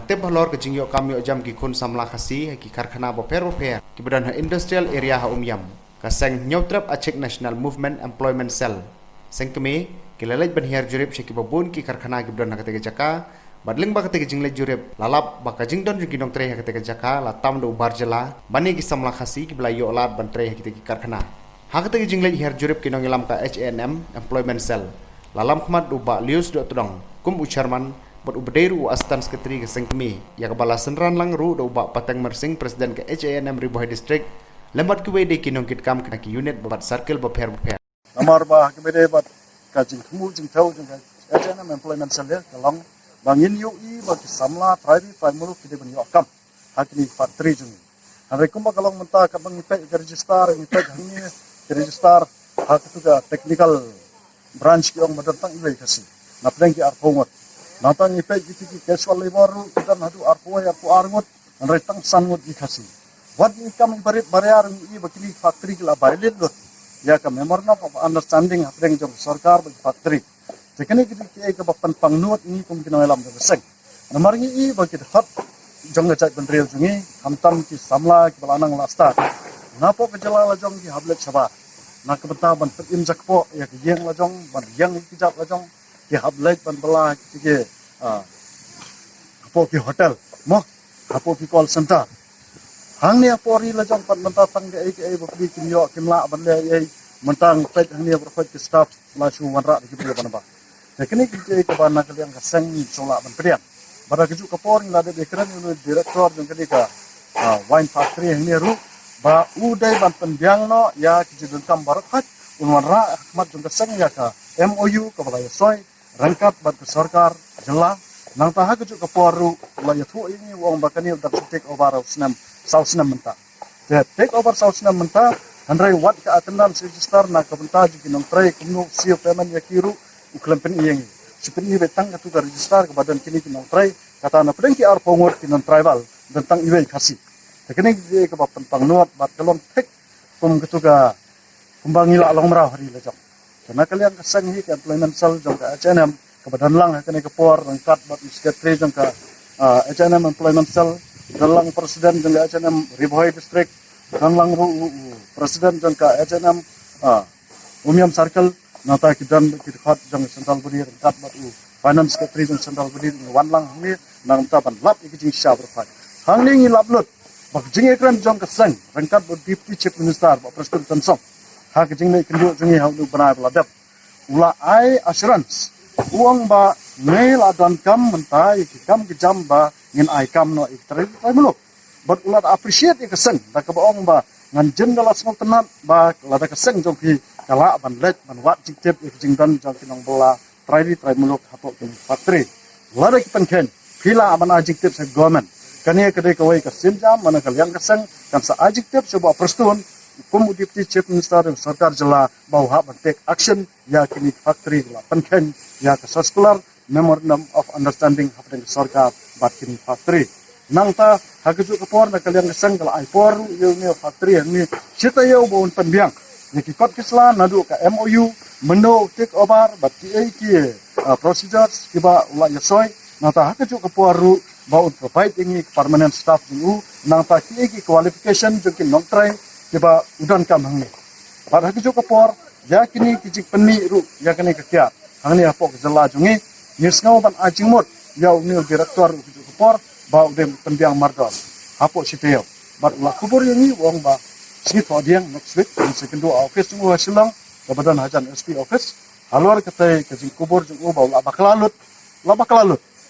tep halor ke jingyo kami jam ki kun samla khasi ki karkhana boper ki badan industrial area ha umyam ka seng nyautrap achek national movement employment cell seng kemi ki lalaj ban hiar jurip ki babun ki karkhana ki badan hakate jaka badling ba kate jingle jurip lalap ba ka jingdon ki dong tre hakate jaka la tam do barjela bani ki samla khasi ki belayo lat ban tre hakate ki karkhana hakate jingle hiar jurip ki nong ilam ka HNM employment cell lalam khmat do ba lius do tudong kum ucharman buat ubedairu astan sekretari ke sengkemi ya kebala senran lang ru do ba patang mersing presiden ke HANM Ribuai district lembat kuwe de kinong kit kam kena ki unit babat circle baper namar ba kebede bat kajing temu jing tau jing HANM employment cell kalong bangin yu I ba ki samla private primary kide ban yokam hakni factory jing hari kumba kalong menta ka bang ipe register ipe hangni register hak tu ga technical branch ki ong madatang iwe kasi napdeng ki arpongot natang ipe ki casual labor kita nadu arpo arngot retang sangot ikasi wat ni kam barit baryar I bakini factory la bailil lot ya ka memorna of understanding hapdeng jong sarkar bagi factory tekene ki ke bapan pangnut ni kum kinoelam beseng namar ni I bagi hat jong ngajak benrel jungi hamtam ki samla ki balanang lasta napo kejala la jong ki hablet saba nak benta ban petim jakpo ya ki yeng la jong ban yang ki jak la jong ki hablet ban bala ki apo ki hotel mo apo ki call center hang ni apori la jong pat menta tang ge ai bapli kimyo kimla ban le ai mentang pet hang ni profit ki staff la shu wanra ki bri ban ba teknik ki ke ban nak yang kaseng sola ban priang bara ki ju kapor la de ekran ni director jong ki ka wine factory hang ni ru ba udai ban pendiang no ya ki ju kam barat unwanra mat jong kaseng ya ka MOU ka balaya soy rangkat bat sarkar jela nang taha kejuk ke poru la yathu ini wong bakani dak take over south nam menta the take over south nam menta handrai wat ka atendam register na ka benta ji nong trai kumno sio payment ya kiru uklam pen iyeng sipeni betang ka tu ka register ke badan kini nong trai kata na pedeng ki ar pongor ki non tribal tentang iwe khasi tekene ge ke bap tentang nuat bat kalon tek kum ketu ka kumbangila long mra hari la jong karena kalian kesang hi ke employment cell jong ka HNM ke badan lang kene ke por rangkat bat secretary jong ka HNM employment cell dalang presiden jong ka HNM Ribuai district dalang presiden jong ka HNM Umyam circle nata kidan khat jong central budi rangkat bat finance secretary jong central budi wan lang ni nang ta ban lap iki jing sha berfai hang ni lap lut bak jing ekran jong kesang rangkat bat deputy chief minister ba presiden tensong hak jing ni kendu jungi hau nu bana beladap ula ai assurance uang ba ngel adan kam mentai ki kam ki jam ba ngin ai kam no iktri ai muluk but ula appreciate ke seng da ka baong ba ngan jen dala smol tenat ba la da ke seng jong ki kala ban let ban wat jing tip jing dan jong kinong bela trai muluk hapok ki factory la da ki penken pila aban ajik tip se government kania kedai kawai ka simjam mana kalian ke seng kan sa ajik tip sebuah perstun kum deputy chief minister dan sarkar jela bau hak take action ya kini factory la penken ya ke circular memorandum of understanding hapdeng sarkar bat kini factory nang ta hageju ke por na kalian keseng kala ai por yo ni factory ni cita yo bon penbiang ni ki kot kisla nadu ka MOU mendo take over bat ki procedures kiba ula yasoy nang ta hageju ke por bau provide ini permanent staff ni nang ta ki qualification jokin nong try kiba udan kam hangni pada keju kapor ya kini kijik peni ru ya kini kekia hangni apok jela jungi nisngau ban ajingmot ya ni direktor keju kapor bau dem pendiang mardon apok siteo bat la kubur ini wong ba sini thodiang next week in second office jungu hasilang kebadan hajan SP office halwar ketai kijik kubur jungu bau la baklalut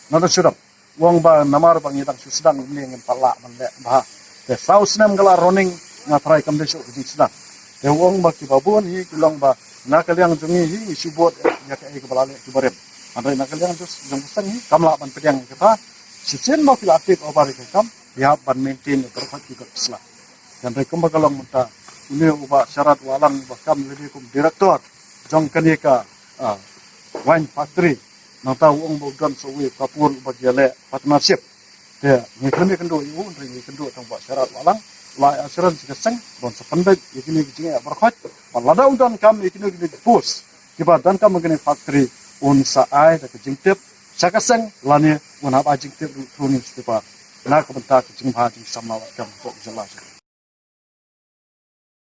nada suram wong ba namar bang idang susdang ni ngin pala mande ba the south nam gala running na try kam desho di sedang de wong ba ki babon hi kilong ba na kaliang jungi hi subot ya ka ai balale ki barem andai na kaliang just jong sang hi kamla ban pedang kita sicen ma fil aktif over ke kam ya ban maintain berfat ki kesla dan rekom ba kalong muta ini uba syarat walang ba kam lebih kum direktor jong kanika wine factory na ta wong bo dan so we kapur ba gele partnership de ni kendo yu ni kendo tang ba syarat walang la assurance keseng bon sependek ikini kijinga berkhot lada udan kam ikini post kiba dan kam ngene factory un sa ai da kijing tip sakaseng lani wanap ajing tiru tunis tipa nak bentak jing ha jing samawat kam kok jelas